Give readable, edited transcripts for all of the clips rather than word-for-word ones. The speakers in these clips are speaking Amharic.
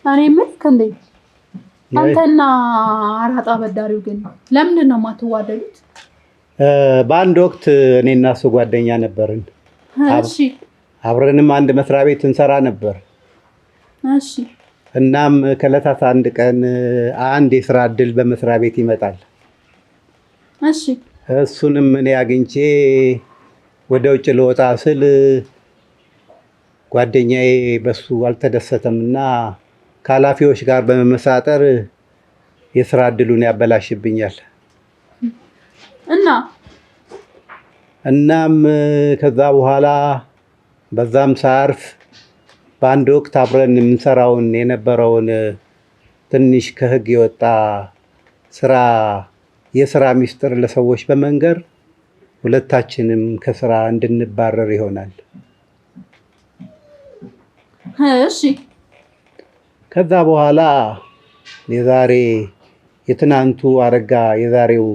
እኔ ምልክ እንዴ አንተና አራጣ በዳሪው ግን ለምንድን ነው የማትዋደዱት? በአንድ ወቅት እኔና እሱ ጓደኛ ነበርን። እሺ አብረንም አንድ መስሪያ ቤት እንሰራ ነበር። እሺ እናም ከዕለታት አንድ ቀን አንድ የስራ እድል በመስሪያ ቤት ይመጣል። እሺ እሱንም እኔ አግኝቼ ወደ ውጭ ልወጣ ስል ጓደኛዬ በሱ አልተደሰተምና ከኃላፊዎች ጋር በመመሳጠር የስራ እድሉን ያበላሽብኛል። እናም ከዛ በኋላ በዛም ሳርፍ በአንድ ወቅት አብረን የምንሰራውን የነበረውን ትንሽ ከህግ የወጣ የስራ ሚስጥር ለሰዎች በመንገር ሁለታችንም ከስራ እንድንባረር ይሆናል። እሺ ከዛ በኋላ የትናንቱ አረጋ የዛሬው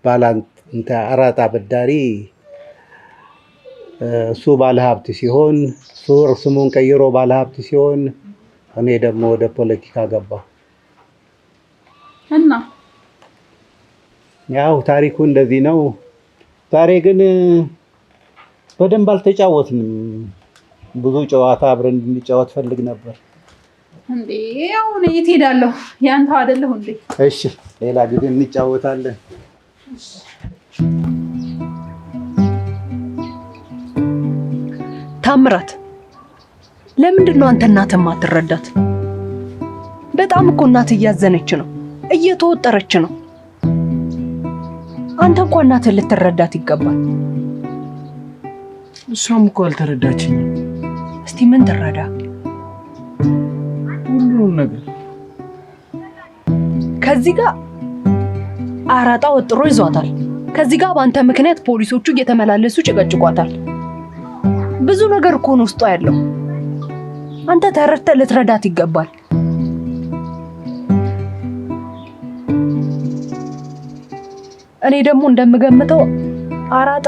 ባላንጣ አራጣ በዳሪ እሱ ባለሀብት ሲሆን ስሙን ቀይሮ ባለሀብት ሲሆን እኔ ደግሞ ወደ ፖለቲካ ገባሁ። እና ያው ታሪኩ እንደዚህ ነው። ዛሬ ግን በደንብ አልተጫወትንም። ብዙ ጨዋታ አብረን እንድንጫወት ፈልግ ነበር። እንዴ ያው ነው የት ሄዳለሁ? ያንተ አይደለሁ እንዴ? እሺ ሌላ ጊዜ እንጫወታለን። ታምራት ለምንድን ነው አንተ እናትህ ማትረዳት? በጣም እኮ እናት እያዘነች ነው፣ እየተወጠረች ነው። አንተ እንኳን እናትህ ልትረዳት ይገባል። እሷም እኮ አልተረዳችኝም። እስቲ ምን ትረዳ? ሁሉም ነገር ከዚህ ጋር አራጣ ወጥሮ ይዟታል። ከዚህ ጋር በአንተ ምክንያት ፖሊሶቹ እየተመላለሱ ጭቀጭቋታል። ብዙ ነገር እኮ ነው ውስጧ ያለው። አንተ ተረድተህ ልትረዳት ይገባል። እኔ ደግሞ እንደምገምተው አራጣ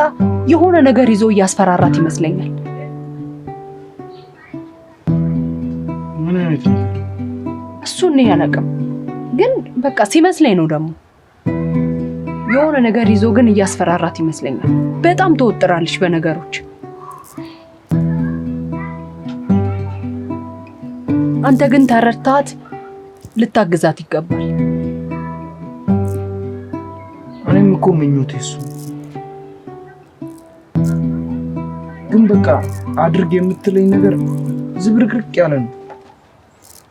የሆነ ነገር ይዞ እያስፈራራት ይመስለኛል። ምን አይነት ነው? እሱን እኔ አላውቅም፣ ግን በቃ ሲመስለኝ ነው። ደግሞ የሆነ ነገር ይዞ ግን እያስፈራራት ይመስለኛል። በጣም ተወጥራለች በነገሮች። አንተ ግን ተረድታት ልታግዛት ይገባል። እኔም እኮ ምኞቴ እሱ ግን በቃ አድርግ የምትለኝ ነገር ዝብርቅርቅ ያለ ነው።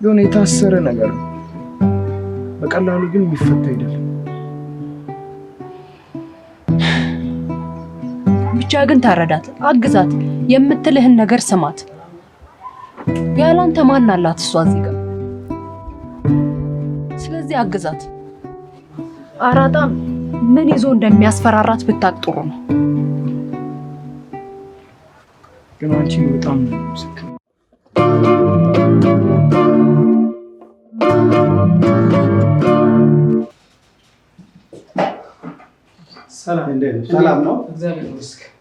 የሆነ የታሰረ ነገር ነው። በቀላሉ ግን የሚፈታ አይደለም። ብቻ ግን ተረዳት፣ አግዛት፣ የምትልህን ነገር ስማት። ያላንተ ማን አላት እሷ እዚህ ጋር? ስለዚህ አግዛት። አራጣም ምን ይዞ እንደሚያስፈራራት ብታቅ ጥሩ ነው። ግን አንቺ በጣም ነው ምስክ ሰላም ነው? እግዚአብሔር ይመስገን።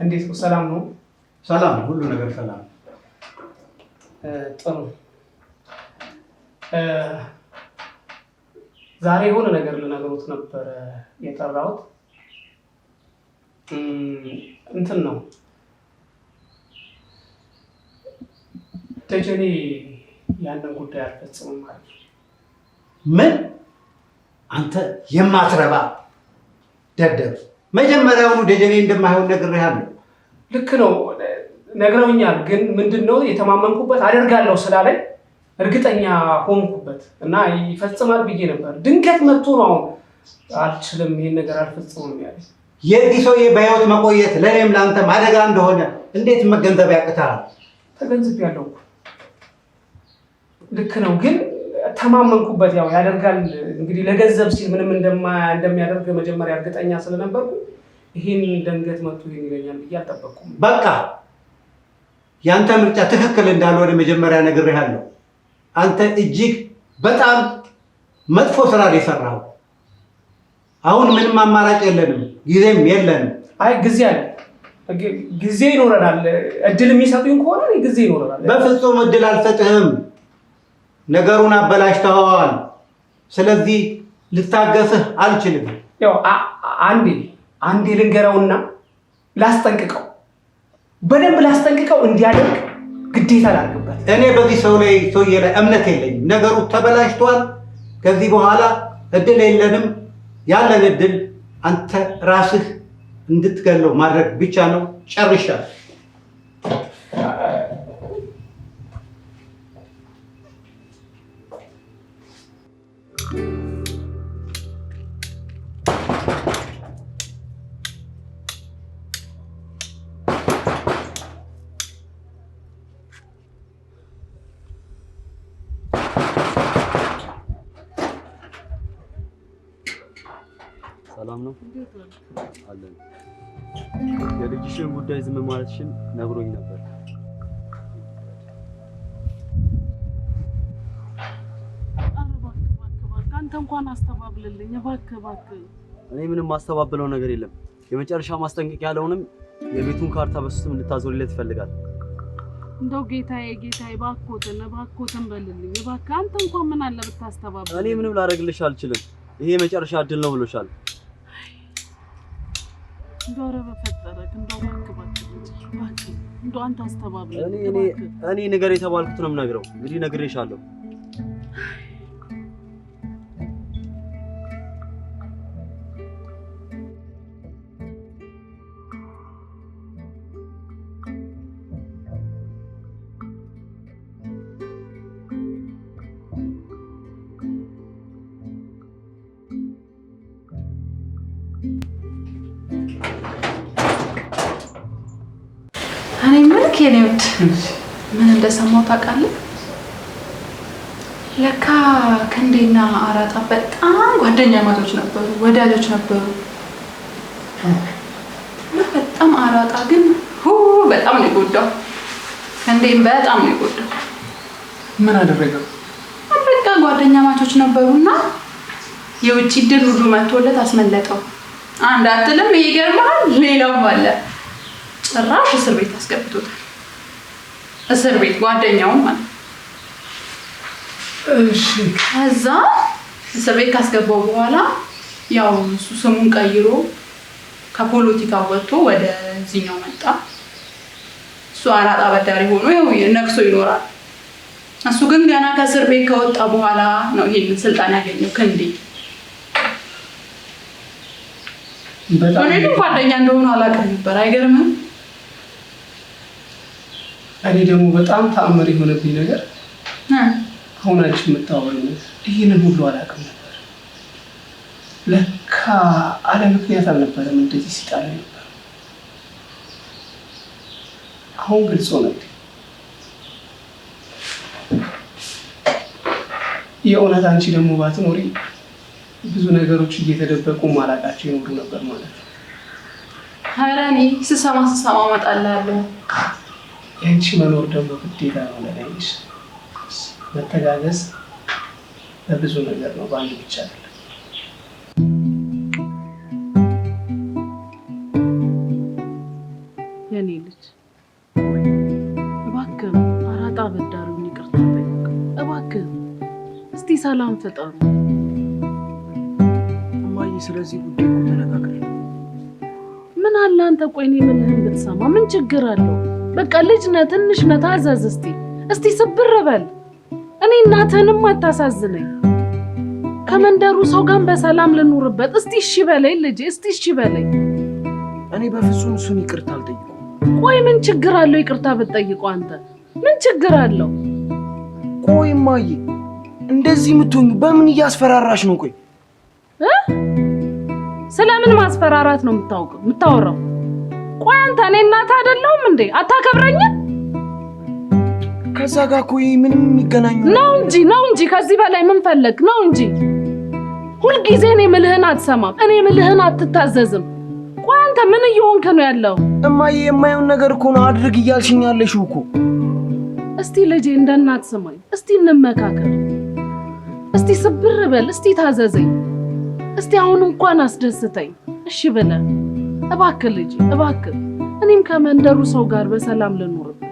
እንዴት ነው? ሰላም ነው? ሰላም፣ ሁሉ ነገር ሰላም። ጥሩ። ዛሬ የሆነ ነገር ልነግሮት ነበር የጠራሁት። እንትን ነው ደጀኔ ያንን ጉዳይ አልፈጽምም ማለት ነው። ምን? አንተ የማትረባ ደደብ! መጀመሪያውኑ ደጀኔ እንደማይሆን ነግሬሃለሁ። ልክ ነው፣ ነግረውኛል። ግን ምንድነው የተማመንኩበት አደርጋለሁ ስላለኝ እርግጠኛ ሆንኩበት እና ይፈጽማል ብዬ ነበር። ድንገት መጥቶ ነው አሁን አልችልም፣ ይሄን ነገር አልፈጽምም ያለኝ። የዚህ ሰውዬ በህይወት መቆየት ለእኔም ለአንተም አደጋ እንደሆነ እንዴት መገንዘብ ያቅታል? ተገንዝቤያለሁ። ልክ ነው፣ ግን ተማመንኩበት። ያው ያደርጋል እንግዲህ ለገንዘብ ሲል ምንም እንደሚያደርግ መጀመሪያ እርግጠኛ ስለነበርኩ ይሄን ድንገት መጥቶ ይሄን ይለኛል ብዬ አልጠበቅኩም። በቃ ያንተ ምርጫ ትክክል እንዳልሆነ መጀመሪያ ነግሬሃለሁ። አንተ እጅግ በጣም መጥፎ ስራ ነው የሰራው። አሁን ምንም አማራጭ የለንም፣ ጊዜም የለንም። አይ ጊዜ አለ፣ ጊዜ ይኖረናል። እድል የሚሰጡኝ ከሆነ ጊዜ ይኖረናል። በፍጹም እድል አልሰጥህም። ነገሩን አበላሽተዋል። ስለዚህ ልታገስህ አልችልም። ያው አንዴ ልንገረውና ላስጠንቅቀው፣ በደንብ ላስጠንቅቀው እንዲያደርግ ግዴታ ላድርግበት። እኔ በዚህ ሰውዬ ላይ እምነት የለኝም። ነገሩ ተበላሽቷል። ከዚህ በኋላ እድል የለንም። ያለን እድል አንተ ራስህ እንድትገለው ማድረግ ብቻ ነው። ጨርሻለሁ። ሰላም ነው አለን። የልጅሽን ጉዳይ ዝም ማለትሽን ነግሮኝ ነበር። አንተ እንኳን አስተባብልልኝ እባክህ። እኔ ምንም ማስተባበለው ነገር የለም። የመጨረሻ ማስጠንቀቂያ ያለውንም የቤቱን ካርታ በሱም እንድታዞርለት ይፈልጋል። እንደው ጌታዬ እባክዎትን በልልኝ እባክህ። አንተ እንኳን ምን አለ ብታስተባብል። እኔ ምንም ላደርግልሽ አልችልም። ይሄ የመጨረሻ እድል ነው ብሎሻል። እንደው ኧረ በፈጠረህ እንደው እባክህ እንደው አንተ አስተባብል። እኔ ነገር የተባልኩት ነው የምነግረው። እንግዲህ ነግሬሻለሁ። እኔ ምልክ የኔውት ምን እንደሰማው ታውቃለህ? ለካ ክንዴና አራጣ በጣም ጓደኛ ማቶች ነበሩ፣ ወዳጆች ነበሩ። በጣም አራጣ ግን በጣም ነው የጎዳው። ክንዴን በጣም ነው የጎዳው። ምን አደረገው? በቃ ጓደኛ ማቶች ነበሩና የውጭ ድል ሁሉ መጥቶለት አስመለጠው። አንድ አትልም፣ ይገርማል። ሌላም አለ ጭራሽ እስር ቤት አስገብቶታል። እስር ቤት ጓደኛውን ማለት። እሺ ከዛ እስር ቤት ካስገባው በኋላ ያው እሱ ስሙን ቀይሮ ከፖለቲካ ወጥቶ ወደዚህኛው መጣ። እሱ አራጣ አበዳሪ ሆኖ ያው ነክሶ ይኖራል። እሱ ግን ገና ከእስር ቤት ከወጣ በኋላ ነው ይሄን ስልጣን ያገኘው ክንዴ። እኔ ግን ጓደኛ እንደሆኑ አላውቅም ነበር። አይገርምም? እኔ ደግሞ በጣም ተአምር የሆነብኝ ነገር አሁን አንቺ የምታወሪው ይህንን ሁሉ አላውቅም ነበር። ለካ አለ ምክንያት አልነበረም እንደዚህ ሲጣል ነበር። አሁን ግልጽ ሆነልኝ። የእውነት አንቺ ደግሞ ባትኖሪ ብዙ ነገሮች እየተደበቁ ማላውቃቸው ይኖሩ ነበር ማለት ነው። ኧረ እኔ ስሰማ እመጣልሃለሁ። የአንቺ መኖር ደግሞ ግዴታ ነው ለእኔ። መተጋገዝ በብዙ ነገር ነው፣ በአንድ ብቻ አይደለም። የኔ ልጅ እባክህ አራጣ አበዳሪውን ይቅርታ ጠይቅ እባክህ። እስቲ ሰላም ፍጠሩ። እማዬ ስለዚህ ጉዳይ እኮ ተነጋግረን ምን አለ አንተ ቆይ እኔ ምንህን ብትሰማ ምን ችግር አለው? በቃ ልጅ ነህ፣ ትንሽ ነህ፣ ታዘዝ። እስቲ ስብር በል። እኔ እናትህንም አታሳዝነኝ። ከመንደሩ ሰው ጋር በሰላም ልኑርበት። እስቲ እሺ በለኝ ልጄ፣ እስቲ እሺ በለኝ። እኔ በፍጹም እሱን ይቅርታ አልጠይቀውም። ቆይ ምን ችግር አለው ይቅርታ ብትጠይቀው? አንተ ምን ችግር አለው? ቆይ እማዬ እንደዚህ የምትሆኚው በምን እያስፈራራሽ ነው? ቆይ ስለምን ማስፈራራት ነው የምታወራው? ቆይ አንተ እኔ እናትህ አይደለሁም እንዴ? አታከብረኝም? ከዛ ጋር እኮ ምንም የሚገናኙ ነው እንጂ ከዚህ በላይ ምን ፈለግ ነው እንጂ? ሁልጊዜ እኔ ምልህን አትሰማም፣ እኔ ምልህን አትታዘዝም። ቆይ አንተ ምን እየሆንክ ነው ያለው? እማዬ የማየውን ነገር እኮ ነው አድርግ እያልሽኝ ያለሽው እኮ። እስቲ ልጄ እንደ እናት ስማኝ፣ እስቲ እንመካከር፣ እስቲ ስብር በል፣ እስቲ ታዘዘኝ፣ እስቲ አሁን እንኳን አስደስተኝ። እሺ ብለህ እባክህ ልጄ እባክህ። እኔም ከመንደሩ ሰው ጋር በሰላም ልኖርበት።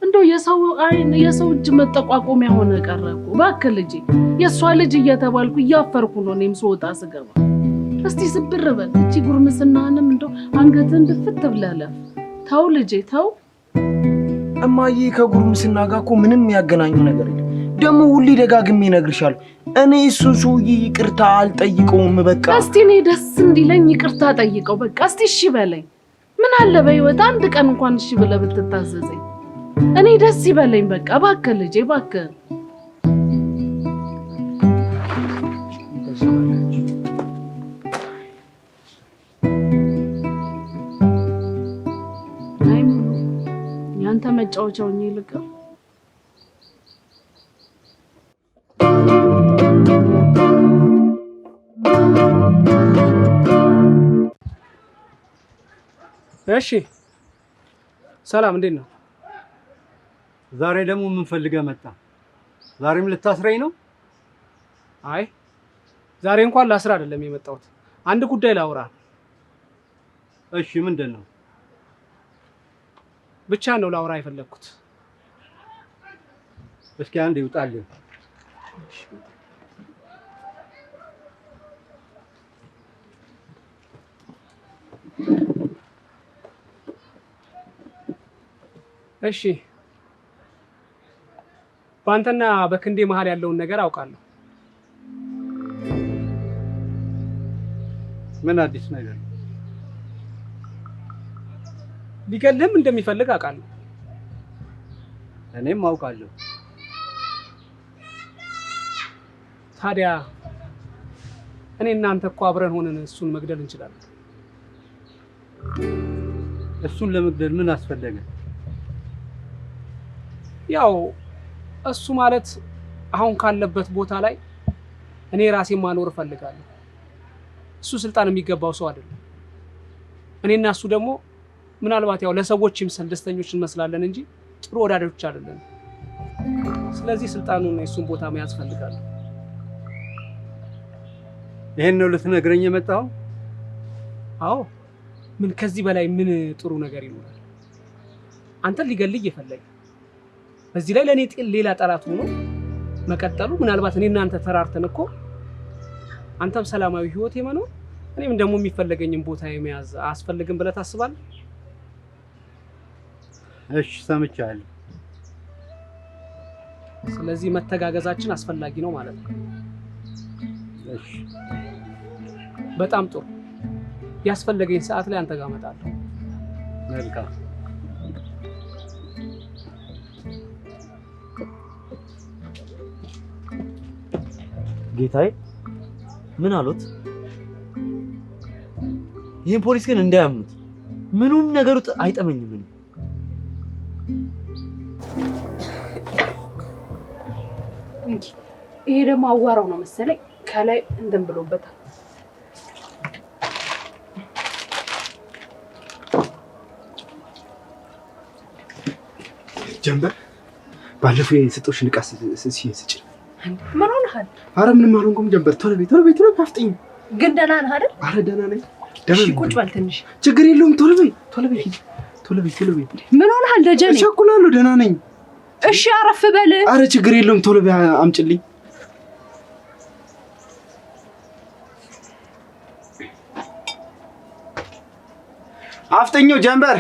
እንደው የሰው አይን የሰው እጅ መጠቋቆሚያ ሆነ ቀረ እኮ። እባክህ ልጄ የእሷ ልጅ እየተባልኩ እያፈርኩ ነው እኔም ስወጣ ስገባ። እስቲ ስብር በል እቺ ጉርምስናህንም እንደው አንገትህን ድፍት ብለህ ተው ልጄ ተው። እማዬ ከጉርምስና ጋር እኮ ምንም ያገናኙ ነገር የለም። ደግሞ ሁሌ ደጋግሜ እነግርሻለሁ እኔ እሱን ሰውዬ ይቅርታ አልጠይቀውም። በቃ እስቲ እኔ ደስ እንዲለኝ ይቅርታ ጠይቀው በቃ። እስቲ እሺ በለኝ። ምን አለ በህይወት አንድ ቀን እንኳን እሺ ብለህ ብትታዘዘኝ እኔ ደስ ይበለኝ በቃ። እባክህ ልጄ እባክህ። አይ ያንተ መጫወቻው እኔ ልቀ እሺ ሰላም እንዴት ነው? ዛሬ ደግሞ ምን ፈልገህ መጣ? ዛሬም ልታስረኝ ነው? አይ ዛሬ እንኳን ላስራ አይደለም የመጣሁት። አንድ ጉዳይ ላውራ። እሺ ምንድን ነው? ብቻ ነው ላውራ የፈለኩት። እስኪ አንድ ይውጣልኝ። እሺ በአንተና በክንዴ መሃል ያለውን ነገር አውቃለሁ። ምን አዲስ ነገር? ሊገልህም እንደሚፈልግ አውቃለሁ። እኔም አውቃለሁ። ታዲያ እኔ እናንተ እኮ አብረን ሆነን እሱን መግደል እንችላለን። እሱን ለመግደል ምን አስፈለገ? ያው እሱ ማለት አሁን ካለበት ቦታ ላይ እኔ ራሴን ማኖር እፈልጋለሁ። እሱ ስልጣን የሚገባው ሰው አይደለም። እኔና እሱ ደግሞ ምናልባት ያው ለሰዎች ይምሰል ደስተኞች እንመስላለን እንጂ ጥሩ ወዳጆች አይደለም። ስለዚህ ስልጣኑን የሱን ቦታ መያዝ እፈልጋለሁ። ይሄን ነው ልትነግረኝ የመጣው? አዎ ምን ከዚህ በላይ ምን ጥሩ ነገር ይኖራል? አንተን ሊገልይ እየፈለገ በዚህ ላይ ለኔ ሌላ ጠላት ሆኖ መቀጠሉ ምናልባት እኔና አንተ ተራርተን እኮ አንተም ሰላማዊ ህይወት የመኖር እኔም ደግሞ የሚፈለገኝን ቦታ የመያዝ አስፈልግም ብለህ ታስባለህ? እሺ ሰምቻለሁ። ስለዚህ መተጋገዛችን አስፈላጊ ነው ማለት ነው። እሺ በጣም ጥሩ። ያስፈልገኝ ሰዓት ላይ አንተ ጋር እመጣለሁ። መልካም። ጌታዬ ምን አሉት? ይሄን ፖሊስ ግን እንዳያምኑት ምኑም ነገሩ አይጠመኝም። ይሄ ደግሞ አዋራው ነው መሰለኝ ከላይ እንትን ብሎበታል። ጀንበር ባለፈው የሰጠሁሽን ዕቃ ስጪ። ምን ሆነሃል? አረ ምንም አልሆንኩም ጀንበር። ቶሎ በይ አፍጥኝ። ግን ደህና ነህ አይደል? አረ ደህና ነኝ። እሺ ቁጭ በል ትንሽ። ችግር የለውም። ቶሎ በይ ምን ሆነሃል ደጀኔ? እቸኩላለሁ። ደህና ነኝ። እሺ አረፍ በል። አረ ችግር የለውም። ቶሎ በይ አምጪልኝ። አፍጥኛው ጀንበር።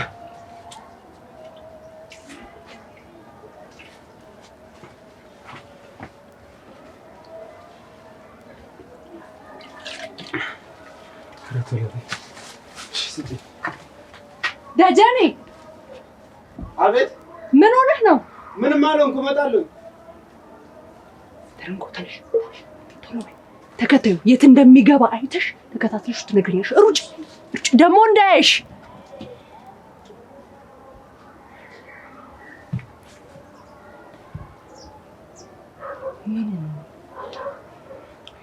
ደጀኔ። አቤት። ምን ሆነህ ነው? ምንም አልሆንኩም። እመጣለሁ። ተረንኮ ተነሽ። ቶሎ በይ። ተከታዩ የት እንደሚገባ አይተሽ ተከታትለሽ ትነግሪኛለሽ። ሩጭ ደግሞ እንዳያይሽ።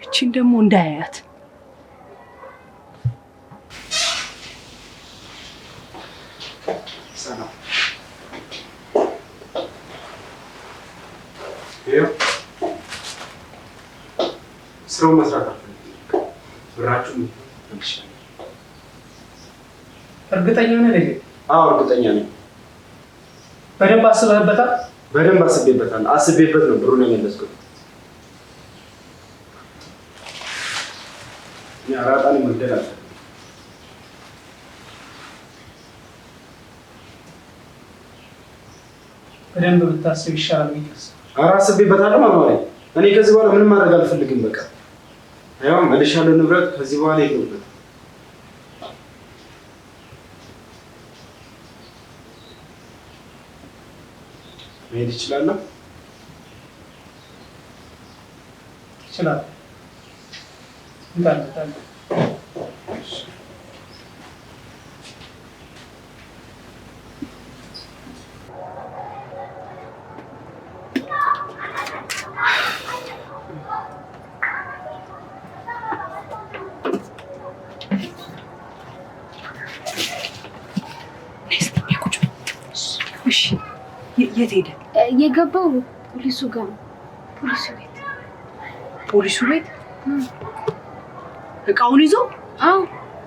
እቺን ደግሞ እንዳያያት። ሰላም ስራውን መስራት አልፈልግም። ብራችሁን እርግጠኛ ነህ ልጄ? አዎ እርግጠኛ ነኝ። በደንብ አስበህበታል? በደንብ አስቤበታል። አስቤበት ነው ብሩን የመለስኩት። አራጣን መግደል አለ። በደንብ ብታስብ ይሻላል ብዬ አስባለሁ። ኧረ አስቤበታለሁ ማማዬ። እኔ ከዚህ በኋላ ምንም ማድረግ አልፈልግም። በቃ ያው መልሻለሁ ንብረት ከዚህ በኋላ ይገባል። መሄድ ይችላለሁ? ይችላል። እንታለን። እሺ የት ሄደ? የገባው ፖሊሱ ጋር ነው። ፖሊሱ ቤት። ፖሊሱ ቤት እቃውን ይዞ? አዎ።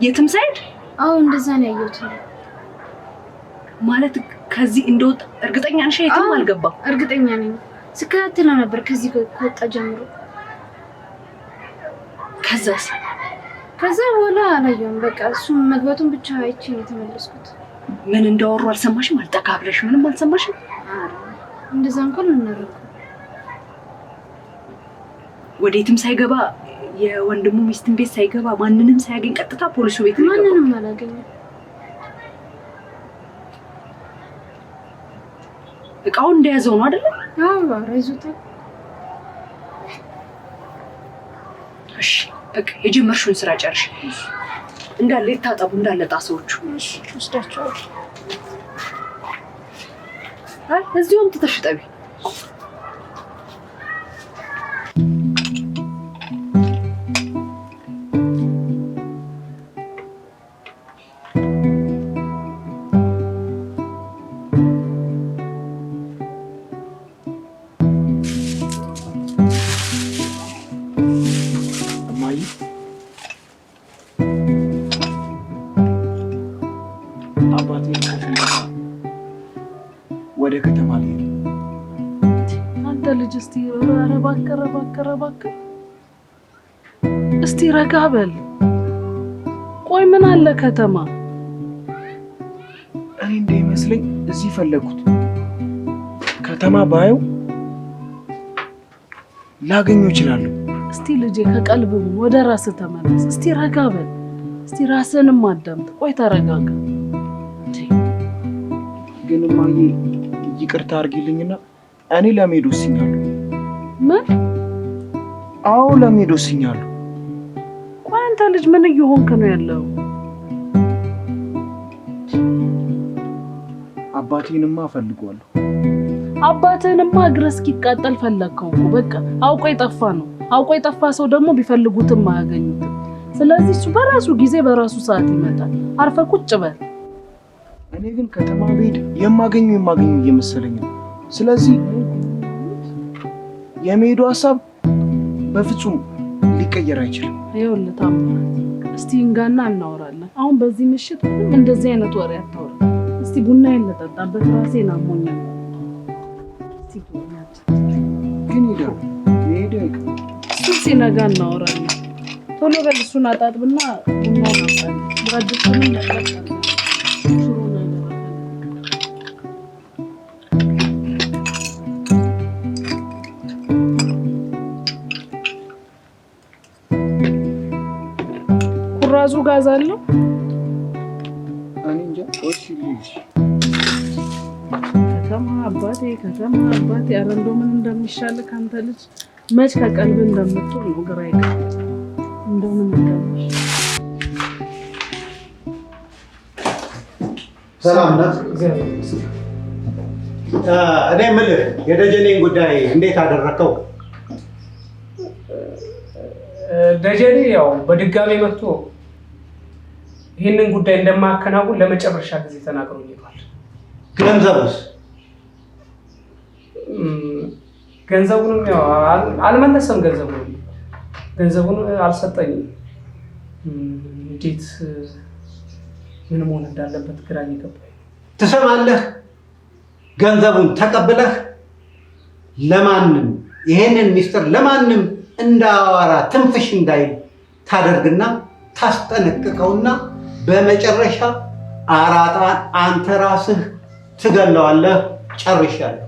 የትም ሳይሄድ? አዎ እንደዛ ነው ያየሁት። ማለት ከዚህ እንደወጣ እርግጠኛ ነሽ? የትም አልገባም? እርግጠኛ ነኝ። ስከታተለው ነበር ከዚህ ከወጣ ጀምሮ። ከዛስ? ከዛ በኋላ አላየሁም። በቃ እሱ መግባቱን ብቻ አይቼ ነው የተመለስኩት። ምን እንዳወሩ አልሰማሽም? አልጠጋ ብለሽ ምንም አልሰማሽም? እንደዛ እንኳን እናደርግ። ወዴትም ሳይገባ የወንድሙ ሚስትን ቤት ሳይገባ ማንንም ሳያገኝ ቀጥታ ፖሊሱ ቤት ነው። ማንንም አላገኘም። እቃውን እንደያዘው ነው አይደል? አዎ ይዞታል። እሺ በቃ የጀመርሽውን ስራ ጨርሽ። እንዳለ ይታጠቡ እንዳለ ጣሳዎቹ። እሺ ወስዳቸው። እዚሁም ትተሽ ጠቢ። ወደ ከተማ ልሄድ። አንተ ልጅ እስቲ እባክህ እስቲ ረጋ በል። ቆይ ምን አለ ከተማ? እኔ እንደሚመስለኝ እዚህ ፈለጉት። ከተማ ባየው ላገኘው እችላለሁ። እስቲ ልጄ ከቀልብም ወደ ራስህ ተመለስ። እስቲ ረጋ በል። እስቲ ራስህንም አዳምጥ። ቆይ ተረጋጋ። ግን እማዬ ይቅርታ አድርጊልኝና እኔ ለመሄድ ወስኛለሁ። ምን? አዎ ለመሄድ ወስኛለሁ። ቆይ አንተ ልጅ ምን እየሆንክ ነው ያለው? አባቴንማ እፈልገዋለሁ። አባትህንማ እግርህ እስኪቃጠል ፈለግከው እኮ። በቃ አውቆ የጠፋ ነው። አውቆ የጠፋ ሰው ደግሞ ቢፈልጉትም አያገኙትም። ስለዚህ እሱ በራሱ ጊዜ በራሱ ሰዓት ይመጣል። አርፈህ ቁጭ በል። እኔ ግን ከተማ ብሄድ የማገኘው እየመሰለኝ ነው። ስለዚህ የመሄዱ ሀሳብ በፍጹም ሊቀየር አይችልም። ይኸውልህ ታምራት፣ እስቲ እንጋና እናወራለን። አሁን በዚህ ምሽት ምንም እንደዚህ አይነት ወሬ አታወራ። እስቲ ቡናዬን ልጠጣበት፣ ራሴን አሞኛል። እስቲ ግን ሄደው መሄድ አይቀርም። እሱ ሲነጋ እናወራለን። ቶሎ በል እሱን አጣጥብና ቡናውን አምጣልኝ። ብረት ድስቱንም ለቀቅ ኩራዙ ጋዝ አለው። እኔ እንጃ። እሺ ልጅ ከተማ አባቴ ኧረ እንደው ምን እንደሚሻል ካንተ ልጅ መች ከቀልብ እንደምትሆን ነው ግራ ይገባል። እንደው ምን እንደሚሻል። ሰላም ናት። እኔ የምልህ የደጀኔን ጉዳይ እንዴት አደረከው? ደጀኔ ያው በድጋሚ መጥቶ ይህንን ጉዳይ እንደማከናውን ለመጨረሻ ጊዜ ተናግሮ ይሄዳል። ገንዘቡስ? ገንዘቡንም ያው አልመለሰም። ገንዘቡን አልሰጠኝም። እንዴት ምን መሆን እንዳለበት ግራ እየገባኝ ትሰማለህ? ገንዘቡን ተቀብለህ ለማንም ይሄንን ሚስጥር ለማንም እንዳወራ ትንፍሽ እንዳይል ታደርግና ታስጠነቅቀውና በመጨረሻ አራጣን አንተ ራስህ ትገለዋለህ። ጨርሻለሁ።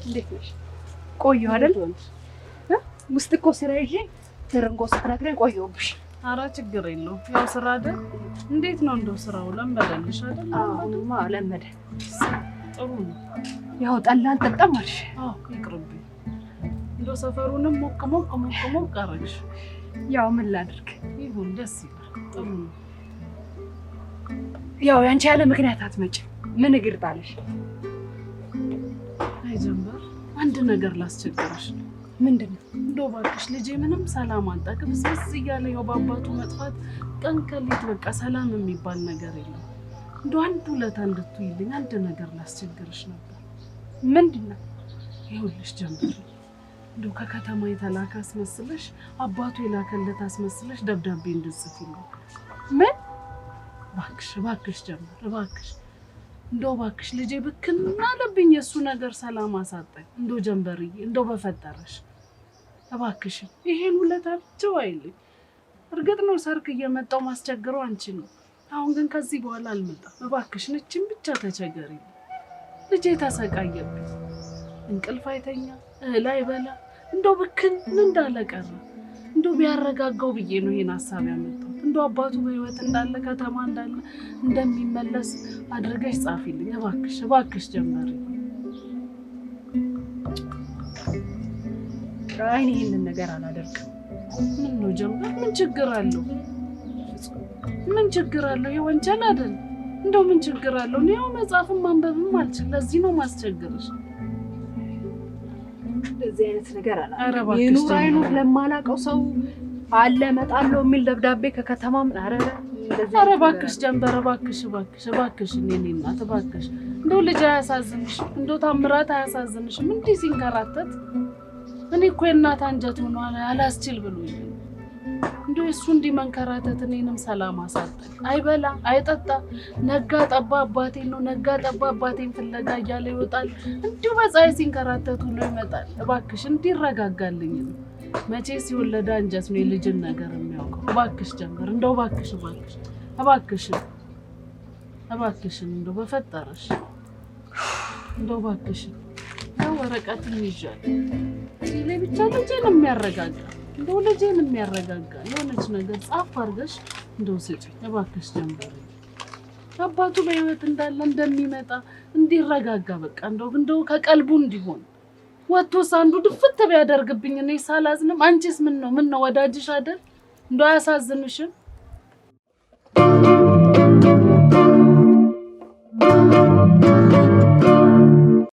እንዴት ነሽ? ቆየሁ አይደል? ውስጥ እኮ ስራ ይዤ ትርንጎ ስትነግረኝ ቆየሁብሽ። ኧረ ችግር የለውም። ያው ስራ አይደል? እንዴት ነው እንደው ስራው ለመደልሽ አይደል? አሁንማ ለመደ። ጥሩ ነው። ያው ጠላ አልጠጣም አልሽ? አዎ ይቅርብኝ። እንደው ሰፈሩንም ሞቅ አደረግሽ። ያው ምን ላድርግ? ይሁን ደስ ይላል። ጥሩ ነው። ያው ያንቺ ያለ ምክንያት አትመጭም። ምን እግር ጣለሽ? አይ ጀንበር፣ አንድ ነገር ላስቸግርሽ ነው። ምንድን ነው? እንደው እባክሽ ልጄ ምንም ሰላም አጣ። ቅብስብስ እያለ ያው በአባቱ መጥፋት ቀን ከሌት በቃ ሰላም የሚባል ነገር የለም። እንደው አንድ ውለታ እንድትይልኝ አንድ ነገር ላስቸግርሽ ነበር። ምንድን ነው? ይኸውልሽ ጀንበር፣ እንደው ከከተማ የተላከ አስመስለሽ አባቱ የላከለት አስመስለሽ ደብዳቤ እንድትጽፊልኝ። ምን? እባክሽ ጀንበር፣ እባክሽ እንደው እባክሽ ልጄ ብክን አለብኝ። የእሱ ነገር ሰላም አሳጣኝ። እንደው ጀንበርዬ፣ እንደው በፈጠረሽ እባክሽ ይሄን ውለታ ብቻው አይልኝ። እርግጥ ነው ሰርክ እየመጣው ማስቸግረው አንቺ ነው። አሁን ግን ከዚህ በኋላ አልመጣም። እባክሽ ንቺን ብቻ ተቸገሪ። ልጄ ተሰቃየብኝ። እንቅልፍ አይተኛ፣ እህል አይበላ፣ እንደው ብክን እንዳለ ቀረ። እንደው ቢያረጋጋው ብዬ ነው ይሄን ሀሳብ ያመጣሁት። እንደው አባቱ በህይወት እንዳለ ከተማ እንዳለ እንደሚመለስ አድርገሽ ጻፊልኝ እባክሽ ጀንበሪ። አይ ይሄንን ነገር አላደርግም። ምን ነው ጀንበር? ምን ችግር አለው? ምን ችግር አለው? የወንጀል አይደል? እንደው ምን ችግር አለው? እኔ ያው መጻፍም ማንበብም አልችል። ለዚህ ነው ማስቸግርሽ። እንደዚህ አይነት ነገር አላደርግም። የኑር አይኑር ለማላውቀው ሰው አለ እመጣለሁ የሚል ደብዳቤ ከከተማ ምን ኧረ እባክሽ ጀንበር፣ እባክሽ እኔ እናት እባክሽ። እንደው ልጅ አያሳዝንሽም? እንደው ታምራት አያሳዝንሽም? እንዲህ ሲንከራተት እኔ እኮ የእናት አንጀት ሆኗል አላስችል ብሎኝ። እንደው እሱ እንዲህ መንከራተት እኔንም ሰላም አሳጣኝ። አይበላ አይጠጣ፣ ነጋ ጠባ አባቴን ፍለጋ እያለ ይወጣል። እንዲሁ በፀሐይ ሲንከራተት ውሎ ይመጣል። እባክሽ እንዲረጋጋልኝ ነው። መቼስ የወለደ አንጀት ነው የልጅን ነገር የሚያውቀው። እባክሽ ጀንበር፣ እንደው እባክሽን እንደው በፈጠረሽ እንደው እባክሽን ያው ወረቀትን ይዣለሁ እዚህ ላይ ብቻ ልጄን የሚያረጋጋ የሆነች ነገር ጻፍ አድርገሽ እንደው ስጪኝ እባክሽ ጀንበር። አባቱ በህይወት እንዳለ እንደሚመጣ እንዲረጋጋ በቃ እንደው ከቀልቡ እንዲሆን ወጥቶስ አንዱ ድፍት ቢያደርግብኝ እኔ ሳላዝንም፣ አንቺስ ምን ነው ወዳጅሽ አይደል? እንደው አያሳዝንሽም?